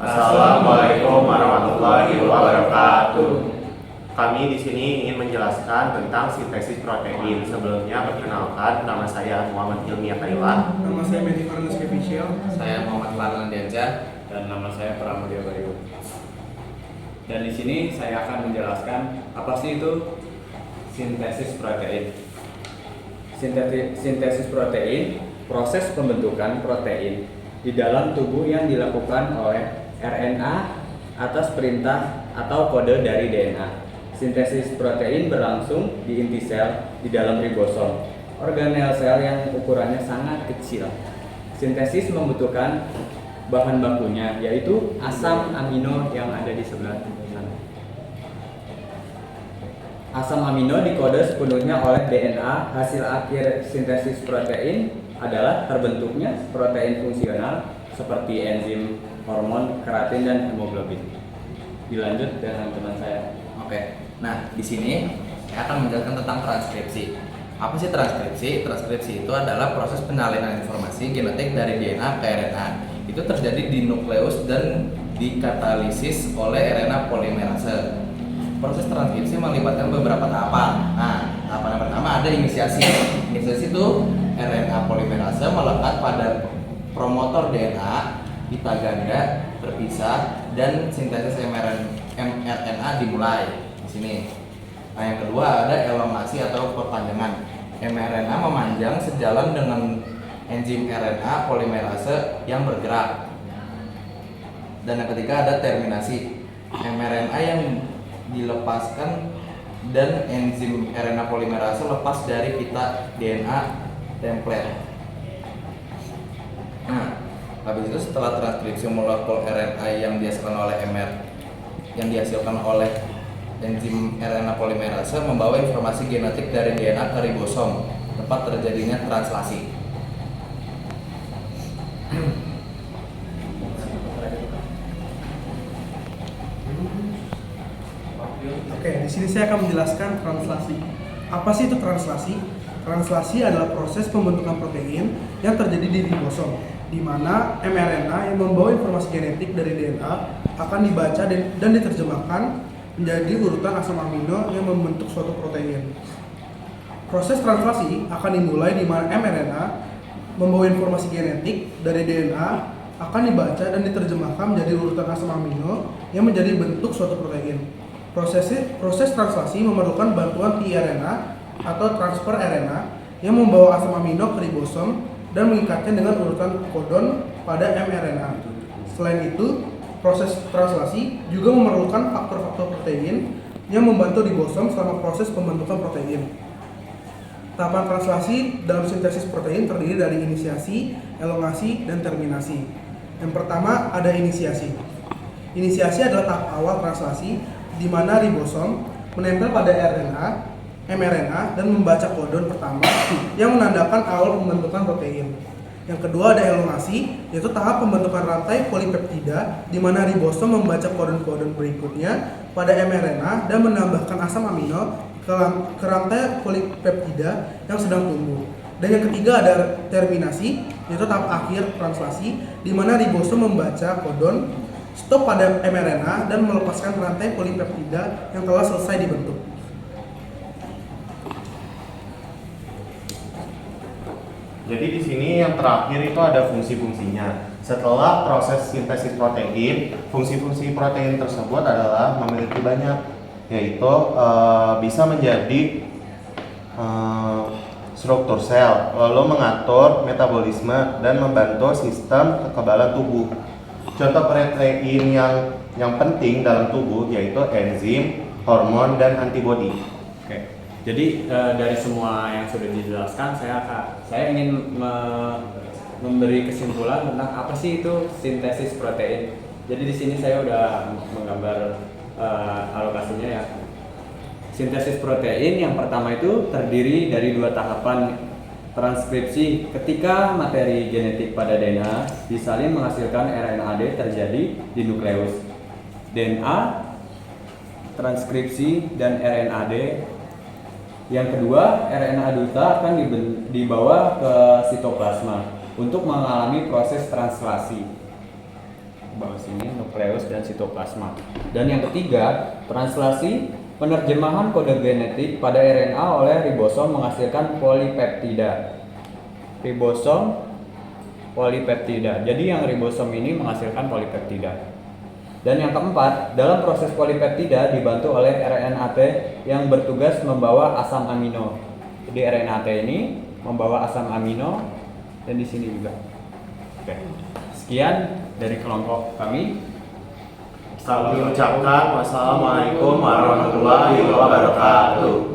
Assalamualaikum warahmatullahi wabarakatuh. Kami di sini ingin menjelaskan tentang sintesis protein. Sebelumnya perkenalkan, nama saya Muhammad Ilmiah Kailah. Nama saya Medi Farnus Keviciel. Saya Muhammad Farlan Dianca. Dan nama saya Pramudia Bayu. Dan di sini saya akan menjelaskan apa sih itu sintesis protein. Sintesis protein, proses pembentukan protein di dalam tubuh yang dilakukan oleh RNA atas perintah atau kode dari DNA. Sintesis protein berlangsung di inti sel di dalam ribosom, organel sel yang ukurannya sangat kecil. Sintesis membutuhkan bahan bakunya, yaitu asam amino yang ada di sebelah sana. Asam amino dikode sepenuhnya oleh DNA. Hasil akhir sintesis protein adalah terbentuknya protein fungsional seperti enzim, hormon, keratin, dan hemoglobin. Dilanjut dengan teman saya. Oke. Nah, di sini saya akan menjelaskan tentang transkripsi. Apa sih transkripsi? Transkripsi itu adalah proses penyalinan informasi genetik dari DNA ke RNA. Itu terjadi di nukleus dan dikatalisis oleh RNA polimerase. Proses transkripsi melibatkan beberapa tahapan. Nah, tahapan yang pertama ada inisiasi. Inisiasi itu RNA polimerase melekat pada promotor DNA, pita ganda terpisah, dan sintesis mRNA dimulai di sini. Nah, yang kedua ada elongasi atau perpanjangan. mRNA memanjang sejalan dengan enzim RNA polimerase yang bergerak. Dan yang ketiga ada terminasi. mRNA yang dilepaskan dan enzim RNA polimerase lepas dari pita DNA template. Nah, habis itu setelah transkripsi molekul RNA yang dihasilkan oleh enzim RNA polimerase membawa informasi genetik dari DNA ke ribosom, tempat terjadinya translasi. Oke, di sini saya akan menjelaskan translasi. Apa sih itu translasi? Translasi adalah proses pembentukan protein yang terjadi di ribosom, di mana mRNA yang membawa informasi genetik dari DNA akan dibaca dan diterjemahkan menjadi urutan asam amino yang membentuk suatu protein. Proses translasi akan dimulai di mana mRNA membawa informasi genetik dari DNA akan dibaca dan diterjemahkan menjadi urutan asam amino yang menjadi bentuk suatu protein. Proses translasi memerlukan bantuan tRNA atau transfer RNA yang membawa asam amino ke ribosom dan mengikatnya dengan urutan kodon pada mRNA. Selain itu, proses translasi juga memerlukan faktor-faktor protein yang membantu ribosom selama proses pembentukan protein. Tahapan translasi dalam sintesis protein terdiri dari inisiasi, elongasi, dan terminasi. Yang pertama ada inisiasi. Inisiasi adalah tahap awal translasi di mana ribosom menempel pada mRNA dan membaca kodon pertama yang menandakan awal pembentukan protein. Yang kedua ada elongasi, yaitu tahap pembentukan rantai polipeptida di mana ribosom membaca kodon-kodon berikutnya pada mRNA dan menambahkan asam amino ke rantai polipeptida yang sedang tumbuh. Dan yang ketiga ada terminasi, yaitu tahap akhir translasi di mana ribosom membaca kodon stop pada mRNA dan melepaskan rantai polipeptida yang telah selesai dibentuk. Jadi di sini yang terakhir itu ada fungsi-fungsinya. Setelah proses sintesis protein, fungsi-fungsi protein tersebut adalah memiliki banyak, yaitu bisa menjadi struktur sel, lalu mengatur metabolisme dan membantu sistem kekebalan tubuh. Contoh protein yang penting dalam tubuh yaitu enzim, hormon, dan antibodi. Oke. Jadi dari semua yang sudah dijelaskan, saya ingin memberi kesimpulan tentang apa sih itu sintesis protein. Jadi di sini saya udah menggambar alokasinya ya. Sintesis protein yang pertama itu terdiri dari dua tahapan transkripsi. Ketika materi genetik pada DNA disalin menghasilkan RNAD terjadi di nukleus. DNA, transkripsi, dan RNAD. Yang kedua, RNA duta akan dibawa ke sitoplasma untuk mengalami proses translasi. bawah sini, nukleus dan sitoplasma. Dan yang ketiga, translasi penerjemahan kode genetik pada RNA oleh ribosom menghasilkan polipeptida. Ribosom polipeptida. Jadi yang ribosom ini menghasilkan polipeptida. Dan yang keempat, dalam proses polipeptida dibantu oleh RNAT yang bertugas membawa asam amino. Jadi RNAT ini membawa asam amino dan di sini juga. Oke. Sekian dari kelompok kami. Kami ucapkan wassalamualaikum warahmatullahi wabarakatuh.